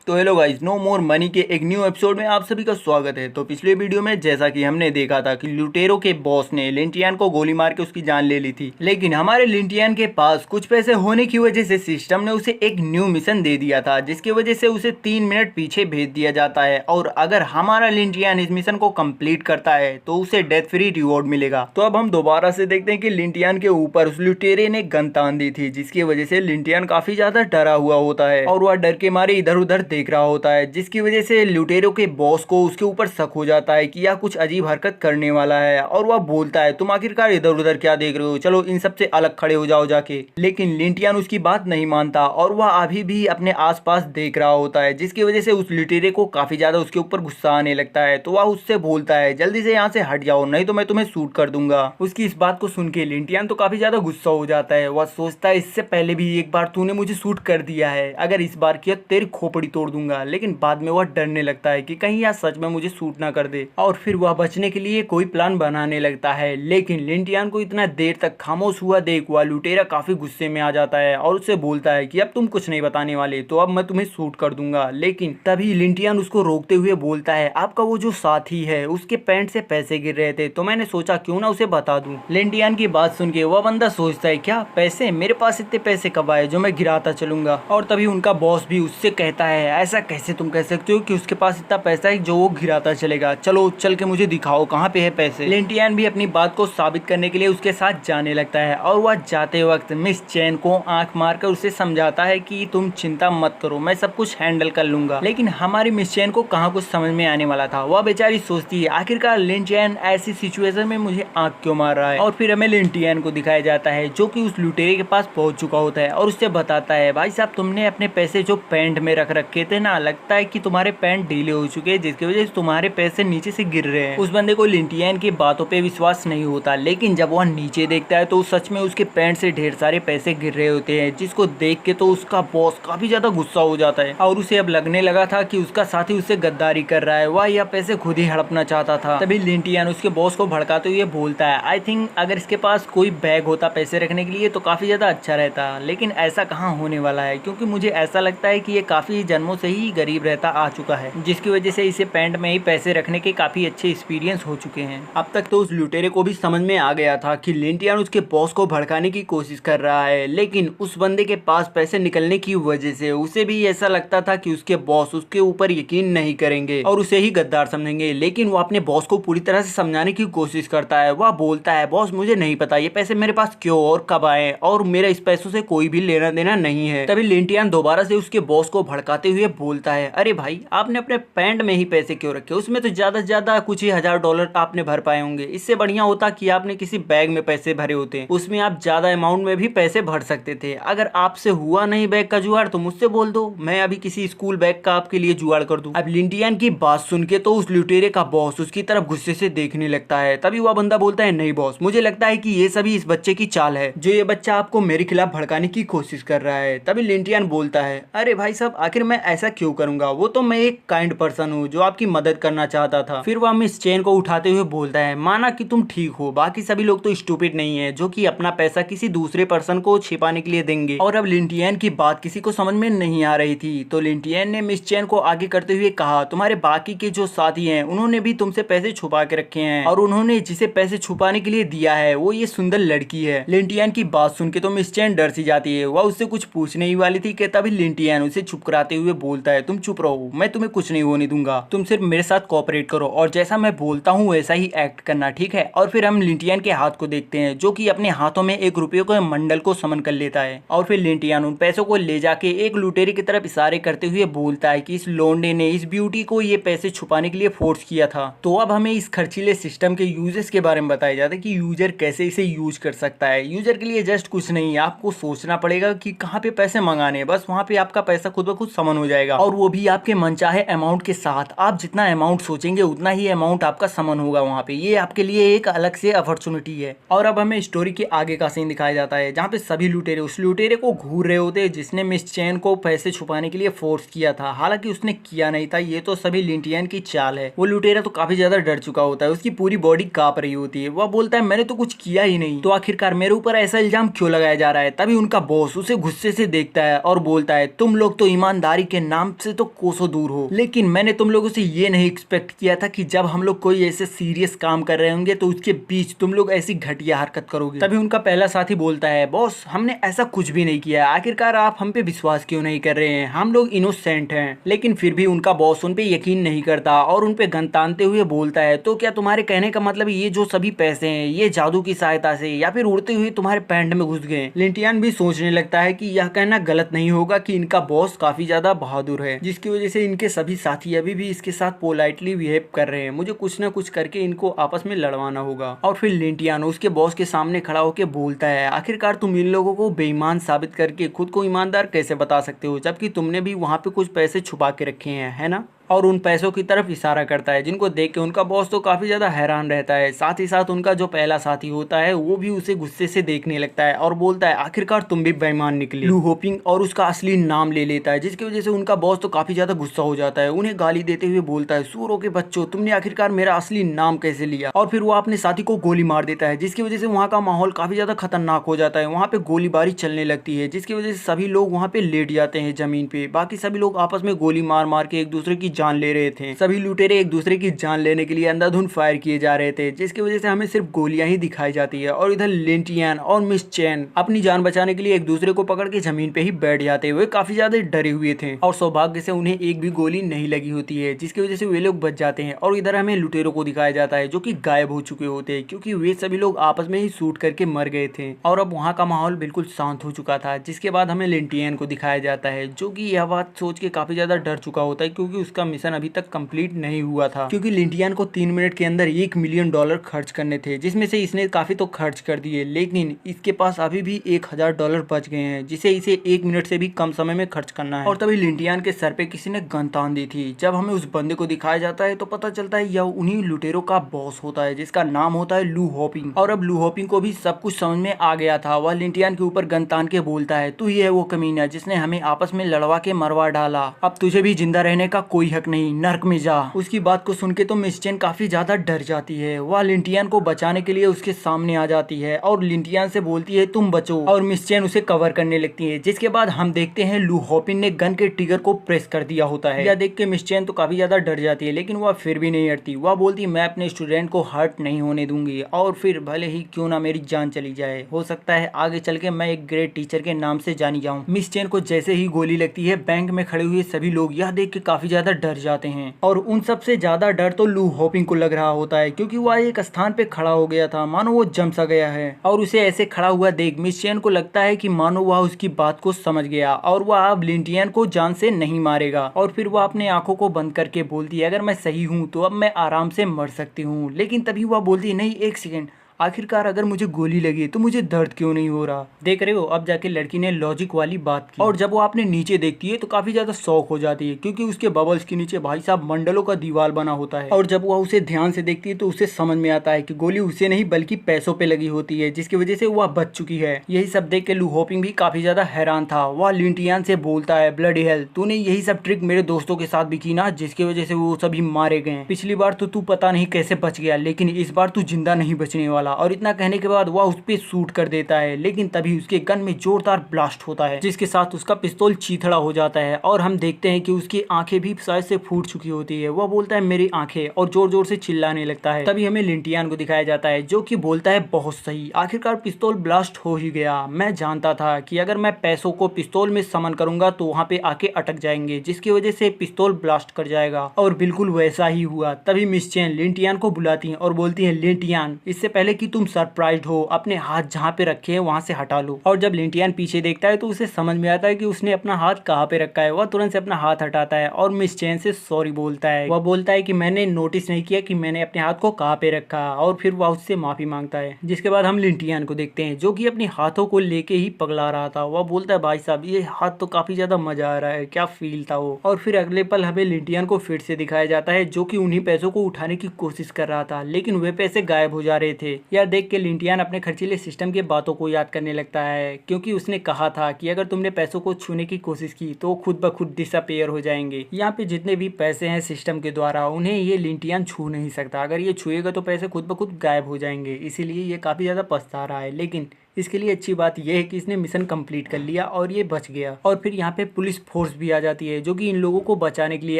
तो hello guys, no more money के एक न्यू एपिसोड में आप सभी का स्वागत है। तो पिछले वीडियो में जैसा कि हमने देखा था कि लुटेरो के बॉस ने लिंटियान को गोली मार के उसकी जान ले ली थी, लेकिन हमारे लिंटियान के पास कुछ पैसे होने की वजह से सिस्टम ने उसे एक न्यू मिशन दे दिया था, जिसकी वजह से उसे 3 मिनट पीछे भेज दिया जाता है। और अगर हमारा लिंटियान इस मिशन को कंप्लीट करता है तो उसे डेथ फ्री रिवॉर्ड मिलेगा। तो अब हम दोबारा से देखते हैं कि लिंटियान के ऊपर उस लुटेरे ने गन तान दी थी, जिसकी वजह से लिंटियान काफी ज्यादा डरा हुआ होता है और वह डर के मारे इधर उधर देख रहा होता है, जिसकी वजह से लुटेरो के बॉस को उसके ऊपर शक हो जाता है कि यह कुछ अजीब हरकत करने वाला है। और वह बोलता है, तुम आखिरकार इधर उधर क्या देख रहे हो, चलो इन सबसे अलग खड़े हो जाओ जाके। लेकिन लिंटियान उसकी बात नहीं मानता और वह अभी भी अपने आसपास देख रहा होता है, जिसकी वजह से उस लुटेरे को काफी ज्यादा उसके ऊपर गुस्सा आने लगता है। तो वह उससे बोलता है, जल्दी से यहाँ से हट जाओ नहीं तो मैं तुम्हें शूट कर दूंगा। उसकी इस बात को सुन के लिंटियान तो काफी ज्यादा गुस्सा हो जाता है। वह सोचता है, इससे पहले भी एक बार तूने मुझे शूट कर दिया है, अगर इस बार किया तेरी खोपड़ी तोड़ दूंगा। लेकिन बाद में वह डरने लगता है कि कहीं यह सच में मुझे शूट ना कर दे, और फिर वह बचने के लिए कोई प्लान बनाने लगता है। लेकिन लिंटियान को इतना देर तक खामोश हुआ देख वह लुटेरा काफी गुस्से में आ जाता है और उससे बोलता है कि अब तुम कुछ नहीं बताने वाले तो अब मैं तुम्हें शूट कर दूंगा। लेकिन तभी लिंटियान उसको रोकते हुए बोलता है, आपका वो जो साथी है उसके पैंट से पैसे गिर रहे थे तो मैंने सोचा क्यों ना उसे बता दूं। लिंटियान की बात सुन के वह बंदा सोचता है, क्या पैसे, मेरे पास इतने पैसे कब आए जो मैं गिराता चलूंगा। और तभी उनका बॉस भी उससे कहता है, ऐसा कैसे तुम कह सकते हो कि उसके पास इतना पैसा है जो वो गिराता चलेगा, चलो चल के मुझे दिखाओ कहाँ पे है पैसे। लिंटियान भी अपनी बात को साबित करने के लिए उसके साथ जाने लगता है और वह जाते वक्त मिस चैन को आंख मारकर उसे समझाता है कि तुम चिंता मत करो, मैं सब कुछ हैंडल कर लूंगा। लेकिन हमारी मिस चैन को कहाँ कुछ समझ में आने वाला था। वह बेचारी सोचती है, आखिरकार लिंटियान ऐसी सिचुएशन में मुझे आंख क्यों मार रहा है। और फिर हमें लिंटियान को दिखाया जाता है जो कि उस लुटेरे के पास पहुंच चुका होता है और उससे बताता है, भाई साहब तुमने अपने पैसे जो पैंट में रख रखे थे ना, लगता है कि तुम्हारे पैंट ढीले हो चुके हैं जिसकी वजह से तुम्हारे पैसे नीचे से गिर रहे हैं। उस बंदे को लिंटियान की बातों पे विश्वास नहीं होता, लेकिन जब वह नीचे देखता है तो सच में उसके पैंट से ढेर सारे पैसे गिर रहे होते हैं, जिसको देख के तो उसका बॉस काफी ज्यादा गुस्सा हो जाता है और उसे अब लगने लगा था कि उसका साथी उससे गद्दारी कर रहा है, वह यह पैसे खुद ही हड़पना चाहता था। तभी लिंटियान उसके बॉस को भड़काते हुए बोलता है, आई थिंक अगर इसके पास कोई बैग होता पैसे रखने के लिए तो काफी ज्यादा अच्छा रहता, लेकिन ऐसा कहाँ होने वाला है, क्योंकि मुझे ऐसा लगता है कि ये काफी जन्मों से ही गरीब रहता आ चुका है, जिसकी वजह से इसे पैंट में ही पैसे रखने के काफी अच्छे एक्सपीरियंस हो चुके हैं। अब तक तो उस लुटेरे को भी समझ में आ गया था कि लिंटियान उसके बॉस को भड़काने की कोशिश कर रहा है, लेकिन उस बंदे के पास पैसे निकलने की वजह से उसे भी ऐसा लगता था कि उसके बॉस उसके ऊपर यकीन नहीं करेंगे और उसे ही गद्दार समझेंगे। लेकिन वो अपने बॉस को पूरी तरह से समझाने की कोशिश करता है। वह बोलता है, बॉस मुझे नहीं पता ये पैसे मेरे पास क्यों और कब आए, और मेरा इस पैसों से कोई भी लेना देना नहीं है। तभी लिंटियान दोबारा से उसके बॉस को भड़काते हुए बोलता है, अरे भाई आपने अपने पैंट में ही पैसे क्यों रखे, उसमें तो ज्यादा से ज्यादा कुछ ही $1000 आपने भर पाए होंगे, इससे बढ़िया होता कि आपने किसी बैग में पैसे भरे होते, उसमें आप ज्यादा अमाउंट में भी पैसे भर सकते थे। अगर आपसे हुआ नहीं बैग का जुगाड़ तो मुझसे बोल दो, मैं अभी किसी स्कूल बैग का आपके लिए जुगाड़ कर दूं। अब लिंटियान की बात सुन के तो उस लुटेरे का बॉस उसकी तरफ गुस्से से देखने लगता है। तभी वह बंदा बोलता है, नहीं बॉस, मुझे लगता है कि ये सभी इस बच्चे की चाल है, जो ये बच्चा आपको मेरे खिलाफ भड़काने की कोशिश कर रहा है। तभी लिंटियान बोलता है, अरे भाई साहब आखिर मैं ऐसा क्यों करूंगा, वो तो मैं एक काइंड पर्सन हूँ जो आपकी मदद करना चाहता था। फिर वह मिस चैन को उठाते हुए बोलता है, माना कि तुम ठीक हो, बाकी सभी लोग तो स्टूपिड नहीं है जो कि अपना पैसा किसी दूसरे पर्सन को छिपाने के लिए देंगे। और अब लिंटियान की बात किसी को समझ में नहीं आ रही थी, तो लिंटियान ने मिस चैन को आगे करते हुए कहा, तुम्हारे बाकी के जो साथी हैं उन्होंने भी तुमसे पैसे छुपा के रखे हैं, और उन्होंने जिसे पैसे छुपाने के लिए दिया है वो ये सुंदर लड़की है। लिंटियान की बात सुन के तो मिस चैन डर सी जाती है। वह उससे कुछ पूछने ही वाली थी कि तभी लिंटियान उसे चुप कराते हुए बोलता है, तुम चुप रहो, मैं तुम्हें कुछ नहीं होने दूंगा, तुम सिर्फ मेरे साथ कोऑपरेट करो और जैसा मैं बोलता हूँ वैसा ही एक्ट करना, ठीक है। और फिर हम लिंटियान के हाथ को देखते हैं जो कि अपने हाथों में एक रुपये के मंडल को समन कर लेता है, और फिर लिंटियान उन पैसों को ले जाके एक लुटेरे की तरफ इशारे करते हुए बोलता है कि इस लोंडे ने इस ब्यूटी को ये पैसे छुपाने के लिए फोर्स किया था। तो अब हमें इस खर्चीले सिस्टम के यूजेस के बारे में बताया जाता है कि यूजर कैसे इसे यूज कर सकता है। यूजर के लिए जस्ट कुछ नहीं, आपको सोचना पड़ेगा कि कहाँ पे पैसे मंगाने, बस वहाँ पे आपका पैसा खुद ब खुद समन हो जाएगा, और वो भी आपके मनचाहे अमाउंट के साथ। आप जितना अमाउंट सोचेंगे उतना ही अमाउंट आपका समन होगा वहाँ पे। ये आपके लिए एक अलग से अपॉर्चुनिटी है। और अब हमें स्टोरी के आगे का सीन दिखाया जाता है जहाँ पे सभी लुटेरे उस लुटेरे को घूर रहे होते जिसने मिस चैन को पैसे छुपाने के लिए फोर्स किया था। हालांकि उसने किया नहीं था, ये तो सभी लिंटियान की चाल है। वो लुटेरा तो काफी ज्यादा डर चुका होता है, उसकी पूरी बॉडी कांप रही होती है। वह बोलता है, मैंने तो कुछ किया ही नहीं, तो आखिरकार मेरे ऊपर ऐसा इल्जाम क्यों लगाया जा रहा है। तभी उनका बॉस उसे गुस्से से देखता है और बोलता है, तुम लोग तो ईमानदारी के के नाम से तो कोसों दूर हो, लेकिन मैंने तुम लोगों से ये नहीं एक्सपेक्ट किया था कि जब हम लोग कोई ऐसे सीरियस काम कर रहे होंगे तो उसके बीच तुम लोग ऐसी घटिया हरकत करोगे। तभी उनका पहला साथी बोलता है, बॉस हमने ऐसा कुछ भी नहीं किया, आखिरकार आप हम पे विश्वास क्यों नहीं कर रहे हैं, हम लोग इनोसेंट हैं। लेकिन फिर भी उनका बॉस उन पे यकीन नहीं करता और उन पे गन तानते हुए बोलता है, तो क्या तुम्हारे कहने का मतलब ये जो सभी पैसे हैं ये जादू की सहायता से या फिर उड़ते हुए तुम्हारे पैंट में घुस गए। लिंटियान भी सोचने लगता है कि यह कहना गलत नहीं होगा कि इनका बॉस काफी ज्यादा बहादुर है, जिसकी वजह से इनके सभी साथी अभी भी इसके साथ पोलाइटली बिहेव कर रहे हैं। मुझे कुछ ना कुछ करके इनको आपस में लड़वाना होगा। और फिर लिंटियान उसके बॉस के सामने खड़ा होकर बोलता है, आखिरकार तुम इन लोगों को बेईमान साबित करके खुद को ईमानदार कैसे बता सकते हो, जबकि तुमने भी वहां पे कुछ पैसे छुपा के रखे हैं, है ना। और उन पैसों की तरफ इशारा करता है, जिनको देख के उनका बॉस तो काफी ज्यादा हैरान रहता है। साथ ही साथ उनका जो पहला साथी होता है वो भी उसे गुस्से से देखने लगता है और बोलता है, आखिरकार तुम भी बेईमान निकले। लू होपिंग और उसका असली नाम ले लेता है, जिसकी वजह से उनका बॉस तो काफी ज्यादा गुस्सा हो जाता है। उन्हें गाली देते हुए बोलता है, सूरों के बच्चों तुमने आखिरकार मेरा असली नाम कैसे लिया। और फिर वो अपने साथी को गोली मार देता है, जिसकी वजह से वहाँ का माहौल काफी ज्यादा खतरनाक हो जाता है। वहाँ पे गोलीबारी चलने लगती है, जिसकी वजह से सभी लोग वहाँ पे लेट जाते हैं जमीन पे। बाकी सभी लोग आपस में गोली मार मार के एक दूसरे की जान ले रहे थे। सभी लुटेरे एक दूसरे की जान लेने के लिए अंधाधुंध फायर किए जा रहे थे, जिसकी वजह से हमें सिर्फ गोलियां ही दिखाई जाती है। और इधर लिंटियान और मिस चैन अपनी जान बचाने के लिए एक दूसरे को पकड़ के जमीन पे ही बैठ जाते हुए काफी ज्यादा डरे हुए थे और सौभाग्य से उन्हें एक भी गोली नहीं लगी होती है, जिसकी वजह से वे लोग बच जाते हैं। और इधर हमें लुटेरों को दिखाया जाता है जो कि गायब हो चुके होते हैं, क्योंकि वे सभी लोग आपस में ही शूट करके मर गए थे और अब वहाँ का माहौल बिल्कुल शांत हो चुका था। जिसके बाद हमें लिंटियान को दिखाया जाता है, जो कि यह बात सोच के काफी ज्यादा डर चुका होता है, क्योंकि उसका मिशन अभी तक कंप्लीट नहीं हुआ था। क्योंकि लिंटियान को 3 मिनट के अंदर $1 मिलियन खर्च करने थे, जिसमें से इसने काफी तो खर्च कर दिए, लेकिन इसके पास अभी भी $1000 बच गए हैं, जिसे इसे 1 मिनट से भी कम समय में खर्च करना है। और तभी लिंटियान के सर पे किसी ने गन तान दी थी। जब हमें उस बंदे को दिखाया जाता है तो पता चलता है यह उन्हीं लुटेरों का बॉस होता है, जिसका नाम होता है लू होपिंग। और अब लू होपिंग को भी सब कुछ समझ में आ गया था। वह लिंटियान के ऊपर गन तान के बोलता है, तू ही है वो कमीना जिसने हमें आपस में लड़वा के मरवा डाला, अब तुझे भी जिंदा रहने का कोई हक नहीं, नर्क में जा। उसकी बात को सुन के तो मिस चैन काफी ज्यादा डर जाती है। वह लिंटियान को बचाने के लिए उसके सामने आ जाती है और लिंटियान से बोलती है, तुम बचो, और मिस चैन उसे कवर करने लगती है। जिसके बाद हम देखते हैं लू होपिंग ने गन के ट्रिगर को प्रेस कर दिया होता है। यह देख के मिस चैन तो काफी ज्यादा डर जाती है, लेकिन वह फिर भी नहीं हटती। वह बोलती, मैं अपने स्टूडेंट को हर्ट नहीं होने दूंगी, और फिर भले ही क्यों ना मेरी जान चली जाए, हो सकता है आगे चल के मैं एक ग्रेट टीचर के नाम से जानी जाऊं। मिस चैन को जैसे ही गोली लगती है, बैंक में खड़े हुए सभी लोग यह देख के काफी ज्यादा डर जाते हैं। और उन सबसे ज्यादा डर तो लू होपिंग को लग रहा होता है, क्योंकि वह एक स्थान पे खड़ा हो गया था, मानो वो जम सा गया है। और उसे ऐसे खड़ा हुआ देख मिस चैन को लगता है कि मानो वह उसकी बात को समझ गया और वह अब लिंटियान को जान से नहीं मारेगा। और फिर वह अपने आंखों को बंद करके बोलती है, अगर मैं सही हूँ तो अब मैं आराम से मर सकती हूँ। लेकिन तभी वह बोलती है, नहीं एक सेकेंड, आखिरकार अगर मुझे गोली लगी तो मुझे दर्द क्यों नहीं हो रहा। देख रहे हो, अब जाके लड़की ने लॉजिक वाली बात की। और जब वो आपने नीचे देखती है तो काफी ज्यादा शौक हो जाती है, क्योंकि उसके बबल्स के नीचे भाई साहब मंडलों का दीवार बना होता है। और जब वह उसे ध्यान से देखती है तो उसे समझ में आता है कि गोली उसे नहीं बल्कि पैसों पे लगी होती है, जिसकी वजह से वह बच चुकी है। यही सब देख के लू होपिंग भी काफी ज्यादा हैरान था। वह लिंटियान से बोलता है, ब्लडी हेल, तूने यही सब ट्रिक मेरे दोस्तों के साथ भी की ना, जिसकी वजह से वो सभी मारे गए। पिछली बार तो तू पता नहीं कैसे बच गया, लेकिन इस बार तू जिंदा नहीं बचने वाला। और इतना कहने के बाद वह उस पे शूट कर देता है, लेकिन तभी उसके गन में जोरदार ब्लास्ट होता है, जिसके साथ उसका पिस्तौल चीथड़ा हो जाता है। और हम देखते हैं कि उसकी आंखें भी शायद से फूट चुकी होती है। वह बोलता है, मेरी आंखें, और जोर जोर से चिल्लाने लगता है। तभी हमें लिंटियान को दिखाया जाता है, जो कि बोलता है, बहुत सही, आखिरकार पिस्तौल ब्लास्ट हो ही गया। मैं जानता था कि अगर मैं पैसों को पिस्तौल में समन करूंगा तो वहाँ पे आके अटक जाएंगे, जिसकी वजह से पिस्तौल ब्लास्ट कर जाएगा। और बिल्कुल वैसा ही हुआ। तभी मिस चैन लिंटियान को बुलाती है और बोलती है, लिंटियान, इससे पहले कि तुम सरप्राइज हो, अपने हाथ जहाँ पे रखे हैं वहां से हटा लो। और जब लिंटियान पीछे देखता है तो उसे समझ में आता है कि उसने अपना हाथ कहाँ पे रखा है। वह तुरंत से अपना हाथ हटाता है और मिस चैन से सॉरी बोलता है। वह बोलता है कि मैंने नोटिस नहीं किया कि मैंने अपने हाथ को कहाँ पे रखा, और फिर वह उससे माफी मांगता है। जिसके बाद हम लिंटियान को देखते हैं, जो कि अपने हाथों को लेके ही पगला रहा था। वह बोलता है, भाई साहब ये हाथ तो काफी ज्यादा मजा आ रहा है, क्या फील था वो। और फिर अगले पल हमें लिंटियान को फिर से दिखाया जाता है, जो कि उन्हीं पैसों को उठाने की कोशिश कर रहा था, लेकिन वे पैसे गायब हो जा रहे थे। यह देख के लिंटियान अपने खर्चीले सिस्टम के बातों को याद करने लगता है, क्योंकि उसने कहा था कि अगर तुमने पैसों को छूने की कोशिश की तो खुद ब खुद डिसअपेयर हो जाएंगे। यहाँ पे जितने भी पैसे हैं सिस्टम के द्वारा, उन्हें ये लिंटियान छू नहीं सकता। अगर ये छुएगा तो पैसे खुद ब खुद गायब हो जाएंगे, इसीलिए ये काफी ज्यादा पछता रहा है। लेकिन इसके लिए अच्छी बात यह है कि इसने मिशन कंप्लीट कर लिया और ये बच गया। और फिर यहाँ पे पुलिस फोर्स भी आ जाती है जो कि इन लोगों को बचाने के लिए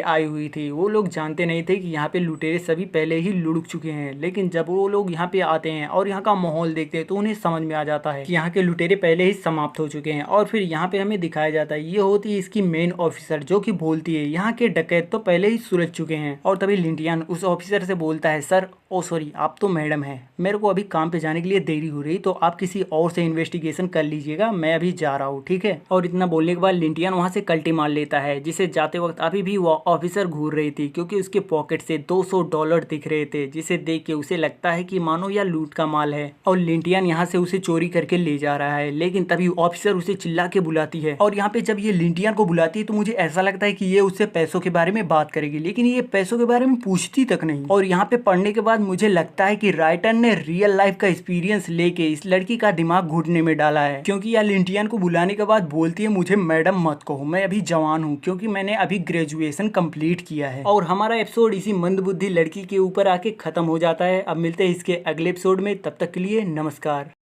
आई हुई थी। वो लोग जानते नहीं थे कि यहाँ पे लुटेरे सभी पहले ही लुढ़क चुके हैं, लेकिन जब वो लोग यहाँ पे आते हैं और यहाँ का माहौल देखते हैं तो उन्हें समझ में आ जाता है कि यहाँ के लुटेरे पहले ही समाप्त हो चुके हैं। और फिर यहाँ पे हमें दिखाया जाता है ये होती है इसकी मेन ऑफिसर, जो कि बोलती है यहाँ के डकैत तो पहले ही सुलझ चुके हैं। और तभी लिंटियान उस ऑफिसर से बोलता है, सर ओ सॉरी, आप तो मैडम हैं, मेरे को अभी काम पे जाने के लिए देरी हो रही, तो आप किसी और से इन्वेस्टिगेशन कर लीजिएगा, मैं अभी जा रहा हूँ, ठीक है। और इतना बोलने के बाद लिंटियान वहाँ से कल्टी मार लेता है, जिसे जाते वक्त अभी भी वो ऑफिसर घूर रही थी क्योंकि उसके पॉकेट से $200 दिख रहे थे, जिसे देख के उसे लगता है कि मानो यह लूट का माल है और लिंटियान यहाँ से उसे चोरी करके ले जा रहा है। लेकिन तभी ऑफिसर उसे चिल्ला के बुलाती है और यहाँ पे जब ये लिंटियान को बुलाती है तो मुझे ऐसा लगता है कि ये उससे पैसों के बारे में बात करेगी, लेकिन ये पैसों के बारे में पूछती तक नहीं। और यहाँ पे पढ़ने के बाद मुझे लगता है कि राइटर ने रियल लाइफ का एक्सपीरियंस लेके इस लड़की का दिमाग घुटने में डाला है, क्योंकि यह लिंटियान को बुलाने के बाद बोलती है, मुझे मैडम मत कहो, मैं अभी जवान हूँ क्योंकि मैंने अभी ग्रेजुएशन कंप्लीट किया है। और हमारा एपिसोड इसी मंदबुद्धि लड़की के ऊपर आके खत्म हो जाता है। अब मिलते हैं इसके अगले एपिसोड में, तब तक के लिए नमस्कार।